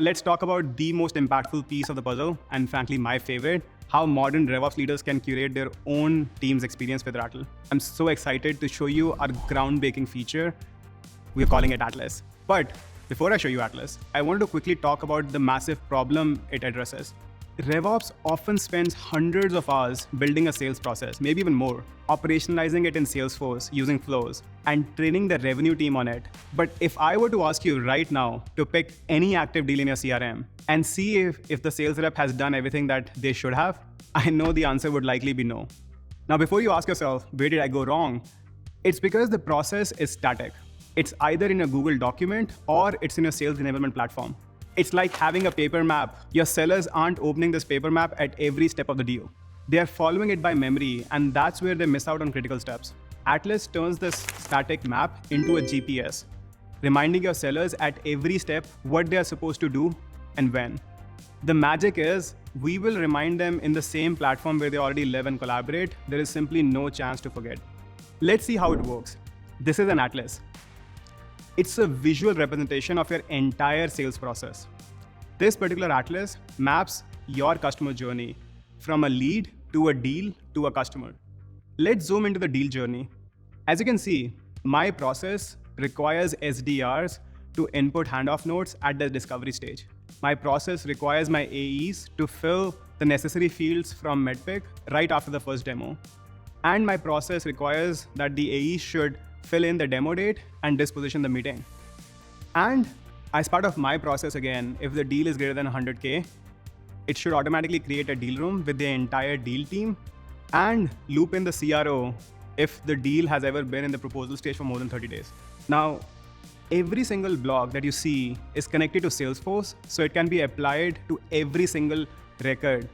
let's talk about the most impactful piece of the puzzle, and frankly, my favorite, how modern RevOps leaders can curate their own team's experience with Rattle. I'm so excited to show you our groundbreaking feature. We're calling it Atlas. But before I show you Atlas, I wanted to quickly talk about the massive problem it addresses. RevOps often spends hundreds of hours building a sales process, maybe even more, operationalizing it in Salesforce using flows, and training the revenue team on it. But if I were to ask you right now to pick any active deal in your CRM and see if the sales rep has done everything that they should have, I know the answer would likely be no. Now, before you ask yourself, where did I go wrong? It's because the process is static. It's either in a Google document or it's in a sales enablement platform. It's like having a paper map. Your sellers aren't opening this paper map at every step of the deal. They are following it by memory, and that's where they miss out on critical steps. Atlas turns this static map into a GPS, reminding your sellers at every step what they are supposed to do and when. The magic is, we will remind them in the same platform where they already live and collaborate. There is simply no chance to forget. Let's see how it works. This is an Atlas. It's a visual representation of your entire sales process. This particular Atlas maps your customer journey from a lead to a deal to a customer. Let's zoom into the deal journey. As you can see, my process requires SDRs to input handoff notes at the discovery stage. My process requires my AEs to fill the necessary fields from MedPick right after the first demo. And my process requires that the AE should fill in the demo date and disposition the meeting. And as part of my process again, if the deal is greater than 100K, it should automatically create a deal room with the entire deal team and loop in the CRO if the deal has ever been in the proposal stage for more than 30 days. Now, every single block that you see is connected to Salesforce, so it can be applied to every single record.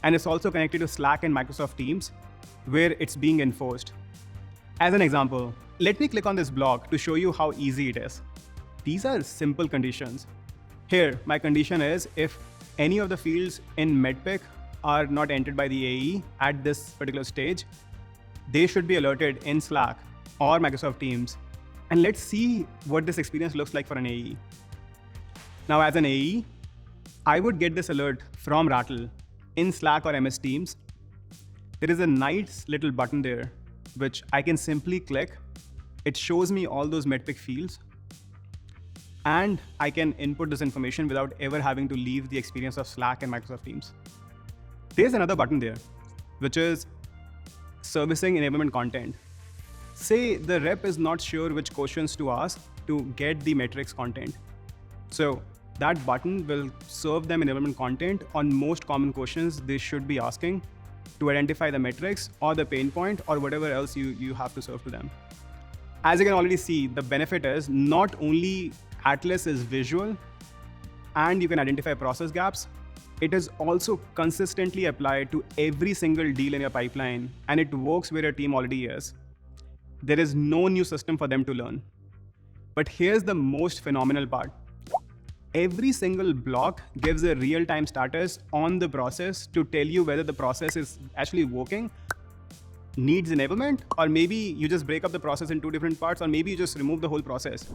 And it's also connected to Slack and Microsoft Teams, where it's being enforced. As an example, let me click on this block to show you how easy it is. These are simple conditions. Here, my condition is if any of the fields in MedPick are not entered by the AE at this particular stage, they should be alerted in Slack or Microsoft Teams. And let's see what this experience looks like for an AE. Now, as an AE, I would get this alert from Rattle in Slack or MS Teams. There is a nice little button there, which I can simply click. It shows me all those MedPick fields, and I can input this information without ever having to leave the experience of Slack and Microsoft Teams. There's another button there, which is servicing enablement content. Say the rep is not sure which questions to ask to get the metrics content. So that button will serve them enablement content on most common questions they should be asking to identify the metrics or the pain point or whatever else you have to serve to them. As you can already see, the benefit is not only Atlas is visual and you can identify process gaps, it is also consistently applied to every single deal in your pipeline, and it works where your team already is. There is no new system for them to learn. But here's the most phenomenal part. Every single block gives a real-time status on the process to tell you whether the process is actually working, needs enablement, or maybe you just break up the process in two different parts, or maybe you just remove the whole process.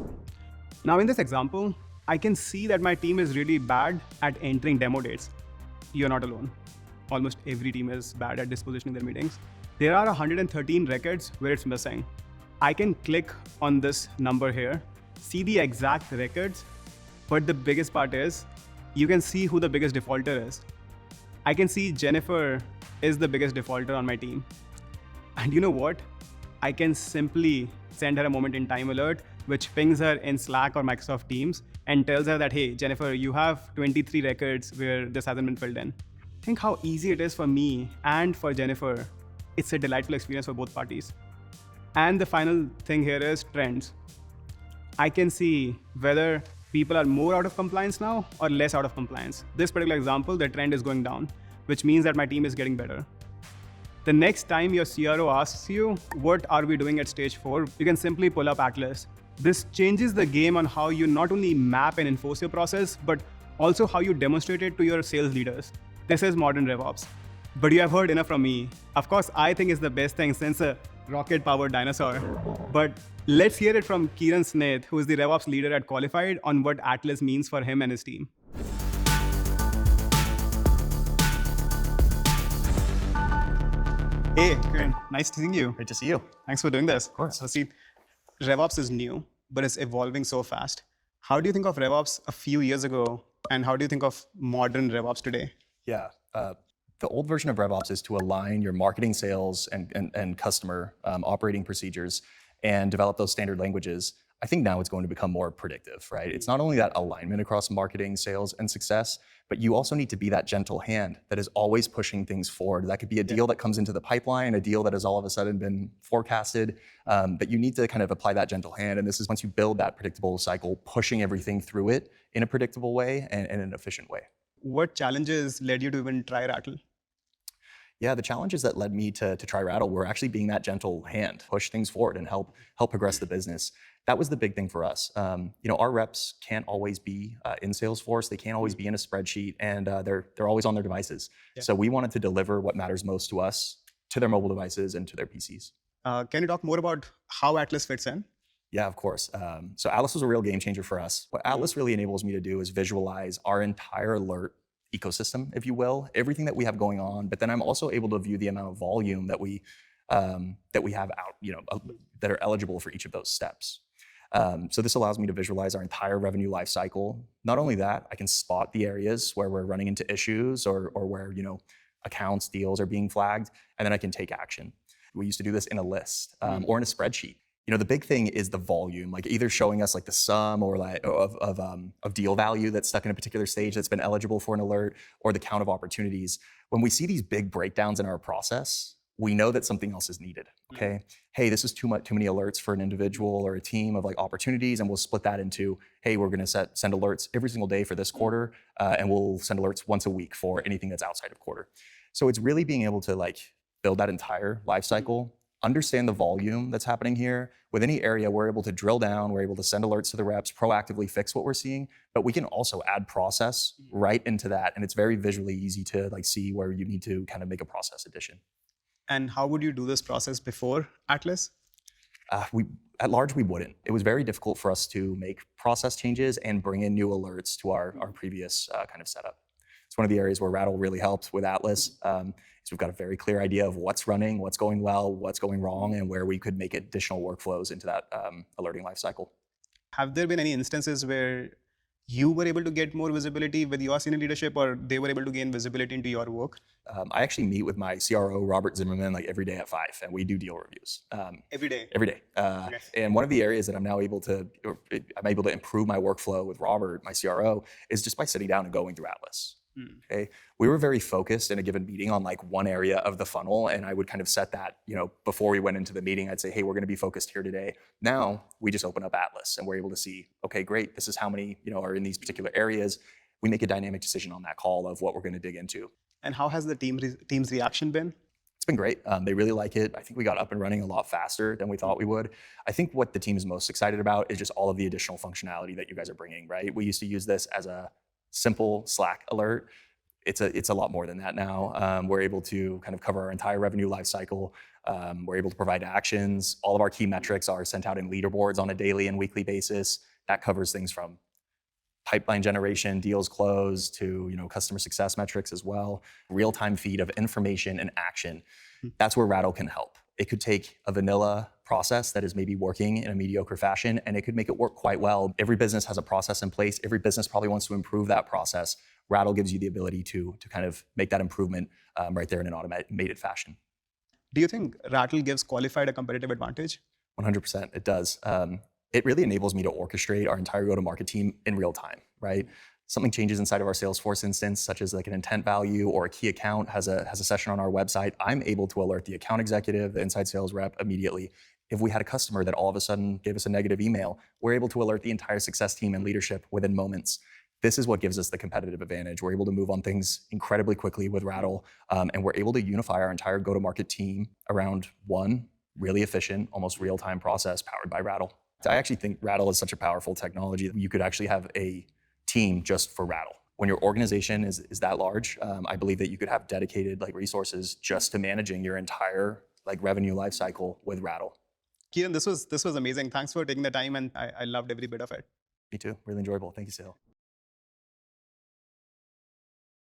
Now in this example, I can see that my team is really bad at entering demo dates. You're not alone. Almost every team is bad at dispositioning their meetings. There are 113 records where it's missing. I can click on this number here, see the exact records, but the biggest part is you can see who the biggest defaulter is. I can see Jennifer is the biggest defaulter on my team. And you know what? I can simply send her a moment in time alert, which pings her in Slack or Microsoft Teams and tells her that, hey, Jennifer, you have 23 records where this hasn't been filled in. Think how easy it is for me and for Jennifer. It's a delightful experience for both parties. And the final thing here is trends. I can see whether people are more out of compliance now or less out of compliance. This particular example, the trend is going down, which means that my team is getting better. The next time your CRO asks you, what are we doing at stage 4, you can simply pull up Atlas. This changes the game on how you not only map and enforce your process, but also how you demonstrate it to your sales leaders. This is modern RevOps. But you have heard enough from me. Of course, I think it's the best thing since a rocket-powered dinosaur. But let's hear it from Kiran Sneth, who is the RevOps leader at Qualified, on what Atlas means for him and his team. Hey, Kiran, nice seeing you. Great to see you. Thanks for doing this. Of course. So see, RevOps is new, but it's evolving so fast. How do you think of RevOps a few years ago, and how do you think of modern RevOps today? Yeah. The old version of RevOps is to align your marketing, sales, and customer operating procedures and develop those standard languages. I think now it's going to become more predictive, right? It's not only that alignment across marketing, sales, and success, but you also need to be that gentle hand that is always pushing things forward. That could be a deal that comes into the pipeline, a deal that has all of a sudden been forecasted, but you need to kind of apply that gentle hand. And this is once you build that predictable cycle, pushing everything through it in a predictable way and in an efficient way. What challenges led you to even try Rattle? Yeah, the challenges that led me to try Rattle were actually being that gentle hand, push things forward and help progress the business. That was the big thing for us. Our reps can't always be in Salesforce. They can't always be in a spreadsheet, and they're always on their devices. Yeah. So we wanted to deliver what matters most to us, to their mobile devices and to their PCs. Can you talk more about how Atlas fits in? Yeah, of course. So Atlas was a real game changer for us. What Atlas really enables me to do is visualize our entire alert ecosystem, if you will, everything that we have going on. But then I'm also able to view the amount of volume that we have out, that are eligible for each of those steps. So this allows me to visualize our entire revenue life cycle. Not only that, I can spot the areas where we're running into issues or where accounts, deals are being flagged, and then I can take action. We used to do this in a list or in a spreadsheet. The big thing is the volume, like either showing us like the sum or like of deal value that's stuck in a particular stage that's been eligible for an alert, or the count of opportunities. When we see these big breakdowns in our process, we know that something else is needed. Okay, hey, this is too many alerts for an individual or a team of like opportunities, and we'll split that into, hey, we're going to send alerts every single day for this quarter, and we'll send alerts once a week for anything that's outside of quarter. So it's really being able to like build that entire life cycle, understand the volume that's happening here. With any area, we're able to drill down, we're able to send alerts to the reps, proactively fix what we're seeing, but we can also add process right into that. And it's very visually easy to like see where you need to kind of make a process addition. And how would you do this process before Atlas? At large, we wouldn't. It was very difficult for us to make process changes and bring in new alerts to our previous kind of setup. It's one of the areas where Rattle really helped with Atlas. So we've got a very clear idea of what's running, what's going well, what's going wrong, and where we could make additional workflows into that alerting lifecycle. Have there been any instances where you were able to get more visibility with your senior leadership, or they were able to gain visibility into your work? I actually meet with my CRO, Robert Zimmerman, like every day at 5, and we do deal reviews. Every day? Every day. Okay. And one of the areas that I'm able to improve my workflow with Robert, my CRO, is just by sitting down and going through Atlas. Okay, we were very focused in a given meeting on like one area of the funnel, and I would kind of set that, before we went into the meeting, I'd say, hey, we're going to be focused here today. Now we just open up Atlas and we're able to see, okay, great, this is how many, are in these particular areas. We make a dynamic decision on that call of what we're going to dig into. And how has the team's reaction been? It's been great. They really like it. I think we got up and running a lot faster than we thought we would. I think what the team is most excited about is just all of the additional functionality that you guys are bringing, right? We used to use this as a simple Slack alert. It's a lot more than that now. We're able to kind of cover our entire revenue life cycle. We're able to provide actions. All of our key metrics are sent out in leaderboards on a daily and weekly basis. That covers things from pipeline generation, deals closed, to customer success metrics as well. Real-time feed of information and action. That's where Rattle can help. It could take a vanilla process that is maybe working in a mediocre fashion, and it could make it work quite well. Every business has a process in place. Every business probably wants to improve that process. Rattle gives you the ability to kind of make that improvement right there in an automated fashion. Do you think Rattle gives Qualified a competitive advantage? 100%, it does. It really enables me to orchestrate our entire go-to-market team in real time, right? Something changes inside of our Salesforce instance, such as like an intent value or a key account has a session on our website. I'm able to alert the account executive, the inside sales rep immediately. If we had a customer that all of a sudden gave us a negative email, we're able to alert the entire success team and leadership within moments. This is what gives us the competitive advantage. We're able to move on things incredibly quickly with Rattle, and we're able to unify our entire go-to-market team around one really efficient, almost real-time process powered by Rattle. I actually think Rattle is such a powerful technology that you could actually have a team just for Rattle. When your organization is that large, I believe that you could have dedicated resources just to managing your entire like revenue lifecycle with Rattle. Kieran, this was amazing. Thanks for taking the time, and I loved every bit of it. Me too. Really enjoyable. Thank you, Sahil.